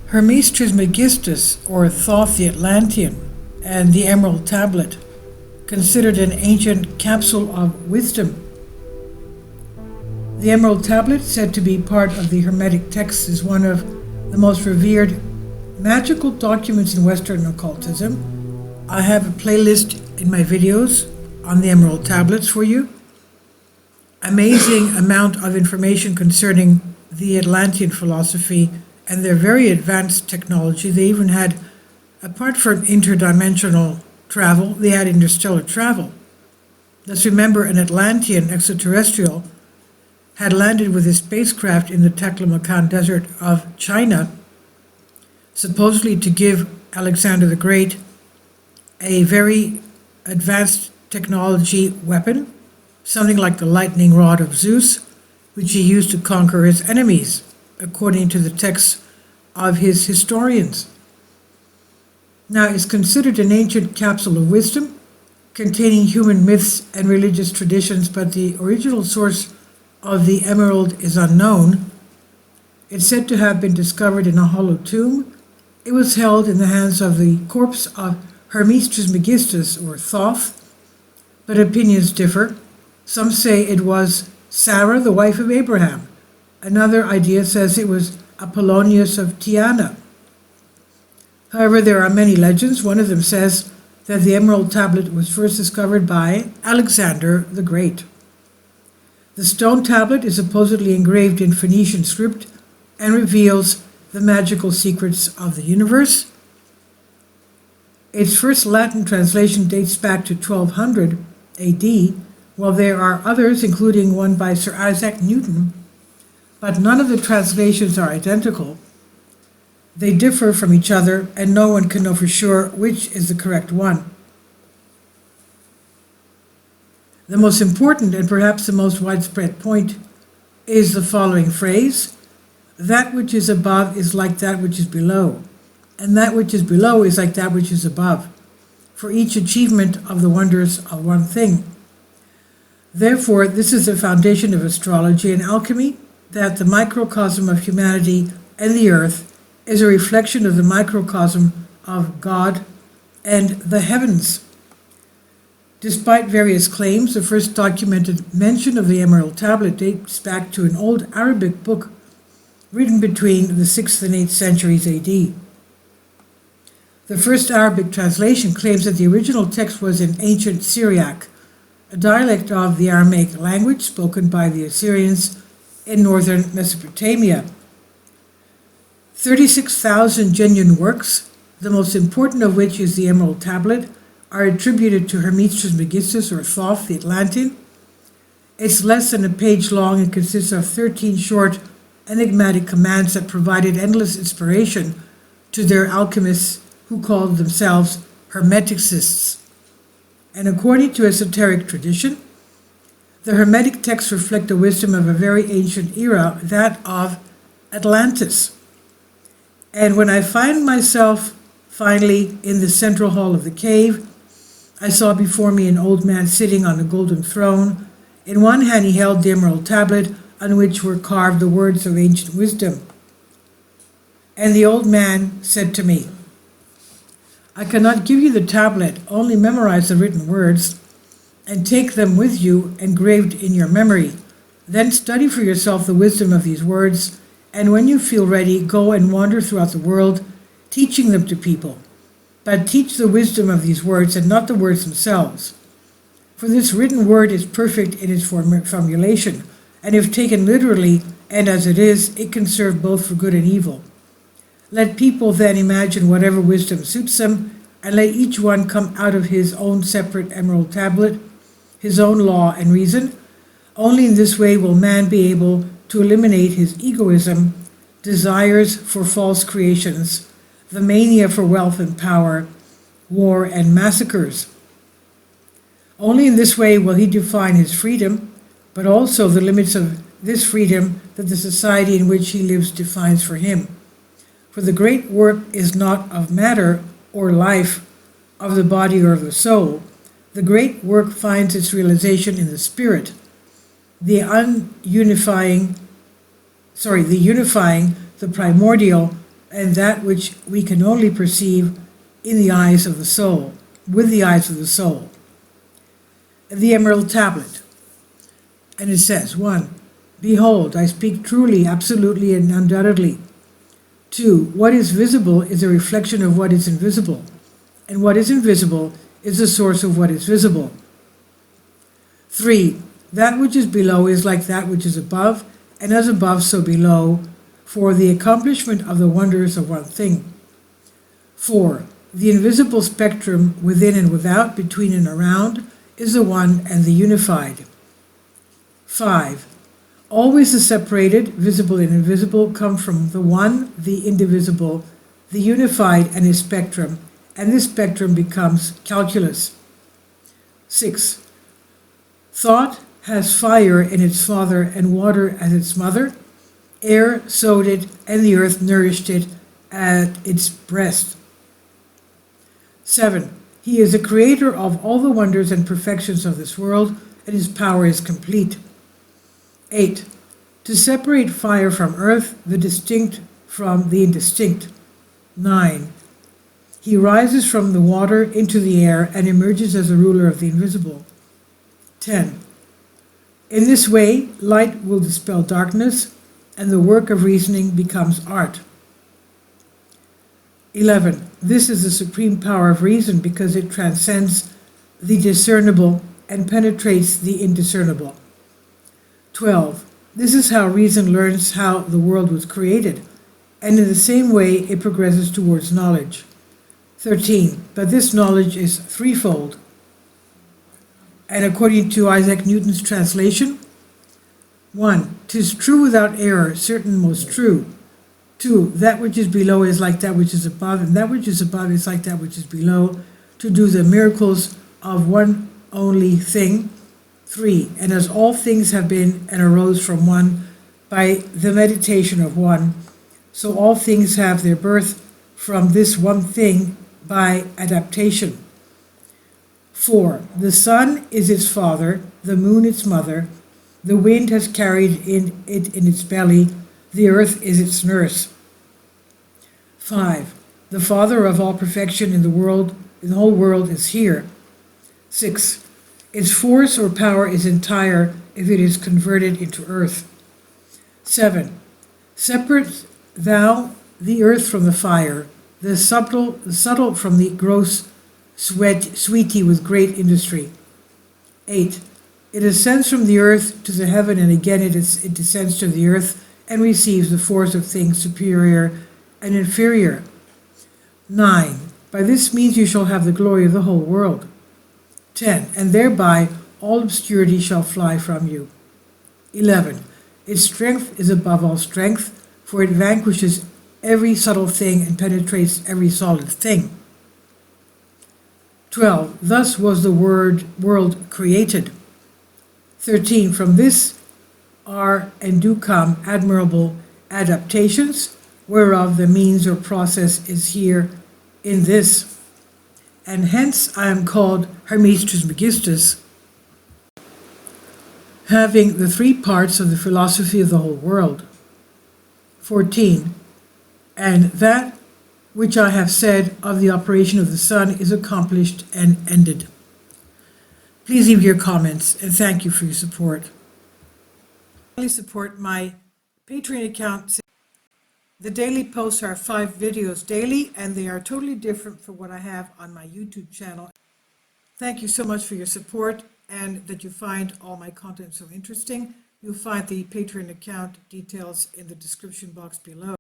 Hermes Trismegistus, or Thoth the Atlantean, and the Emerald Tablet, considered an ancient capsule of wisdom. The Emerald Tablet, said to be part of the Hermetic texts, is one of the most revered magical documents in Western occultism. I have a playlist in my videos on the Emerald Tablets for you. Amazing amount of information concerning the Atlantean philosophy and their very advanced technology. They even had, apart from interdimensional travel, they had interstellar travel. Let's remember an Atlantean extraterrestrial had landed with his spacecraft in the Taklamakan Desert of China, supposedly to give Alexander the Great a very advanced technology weapon, something like the lightning rod of Zeus, which he used to conquer his enemies, according to the texts of his historians. Now, it's considered an ancient capsule of wisdom containing human myths and religious traditions, but the original source of the emerald is unknown. It's said to have been discovered in a hollow tomb. It was held in the hands of the corpse of Hermes Trismegistus, or Thoth, but opinions differ. Some say it was Sarah, the wife of Abraham. Another idea says it was Apollonius of Tyana. However, there are many legends. One of them says that the Emerald Tablet was first discovered by Alexander the Great. The stone tablet is supposedly engraved in Phoenician script and reveals the magical secrets of the universe. Its first Latin translation dates back to 1200 AD, while there are others, including one by Sir Isaac Newton, but none of the translations are identical. They differ from each other, and no one can know for sure which is the correct one. The most important and perhaps the most widespread point is the following phrase: that which is above is like that which is below, and that which is below is like that which is above, for each achievement of the wonders of one thing. Therefore, this is the foundation of astrology and alchemy, that the microcosm of humanity and the earth is a reflection of the microcosm of God and the heavens. Despite various claims, the first documented mention of the Emerald Tablet dates back to an old Arabic book written between the 6th and 8th centuries AD. The first Arabic translation claims that the original text was in ancient Syriac, a dialect of the Aramaic language spoken by the Assyrians in northern Mesopotamia. 36,000 genuine works, the most important of which is the Emerald Tablet, are attributed to Hermes Trismegistus, or Thoth the Atlantean. It's less than a page long and consists of 13 short, enigmatic commands that provided endless inspiration to their alchemists who called themselves Hermeticists. And according to esoteric tradition, the Hermetic texts reflect the wisdom of a very ancient era, that of Atlantis. And when I find myself finally in the central hall of the cave, I saw before me an old man sitting on a golden throne. In one hand he held the Emerald Tablet, on which were carved the words of ancient wisdom. And the old man said to me, "I cannot give you the tablet, only memorize the written words, and take them with you engraved in your memory. Then study for yourself the wisdom of these words, and when you feel ready, go and wander throughout the world, teaching them to people. But teach the wisdom of these words and not the words themselves. For this written word is perfect in its formulation, and if taken literally and as it is, it can serve both for good and evil. Let people then imagine whatever wisdom suits them, and let each one come out of his own separate Emerald Tablet, his own law and reason. Only in this way will man be able to eliminate his egoism, desires for false creations, the mania for wealth and power, war and massacres. Only in this way will he define his freedom, but also the limits of this freedom that the society in which he lives defines for him. For the great work is not of matter or life, of the body or of the soul. The great work finds its realization in the spirit, the unifying, the primordial, and that which we can only perceive in the eyes of the soul, with the eyes of the soul. The Emerald Tablet. And it says, 1. Behold, I speak truly, absolutely, and undoubtedly. 2. What is visible is a reflection of what is invisible, and what is invisible is the source of what is visible. 3. That which is below is like that which is above, and as above, so below, for the accomplishment of the wonders of one thing. 4. The invisible spectrum within and without, between and around, is the one and the unified. 5. Always the separated, visible and invisible, come from the one, the indivisible, the unified and his spectrum, and this spectrum becomes calculus. 6. Thought has fire in its father and water as its mother. Air sowed it, and the earth nourished it at its breast. 7. He is the creator of all the wonders and perfections of this world, and his power is complete. 8. To separate fire from earth, the distinct from the indistinct. 9. He rises from the water into the air and emerges as a ruler of the invisible. 10. In this way, light will dispel darkness, and the work of reasoning becomes art. 11. This is the supreme power of reason because it transcends the discernible and penetrates the indiscernible. 12. This is how reason learns how the world was created, and in the same way it progresses towards knowledge. 13. But this knowledge is threefold. And according to Isaac Newton's translation, 1. 'Tis true without error, certain most true. 2. That which is below is like that which is above, and that which is above is like that which is below, to do the miracles of one only thing. 3. And as all things have been and arose from one by the meditation of one, so all things have their birth from this one thing by adaptation. 4. The sun is its father, the moon its mother, the wind has carried it in its belly, the earth is its nurse. 5. The father of all perfection in the whole world is here. 6. Its force or power is entire if it is converted into earth. 7. Separate thou the earth from the fire, the subtle from the gross sweetie with great industry. 8. It ascends from the earth to the heaven, and again it descends to the earth and receives the force of things superior and inferior. 9. By this means you shall have the glory of the whole world. 10. And thereby all obscurity shall fly from you. 11. Its strength is above all strength, for it vanquishes every subtle thing and penetrates every solid thing. 12. Thus was the world created. 13. From this are and do come admirable adaptations, whereof the means or process is here in this. And hence I am called Hermes Trismegistus, having the three parts of the philosophy of the whole world. 14. And that which I have said of the operation of the sun is accomplished and ended. Please leave your comments, and thank you for your support. Please support my Patreon account. The daily posts are 5 videos daily, and they are totally different from what I have on my YouTube channel. Thank you so much for your support, and that you find all my content so interesting. You'll find the Patreon account details in the description box below.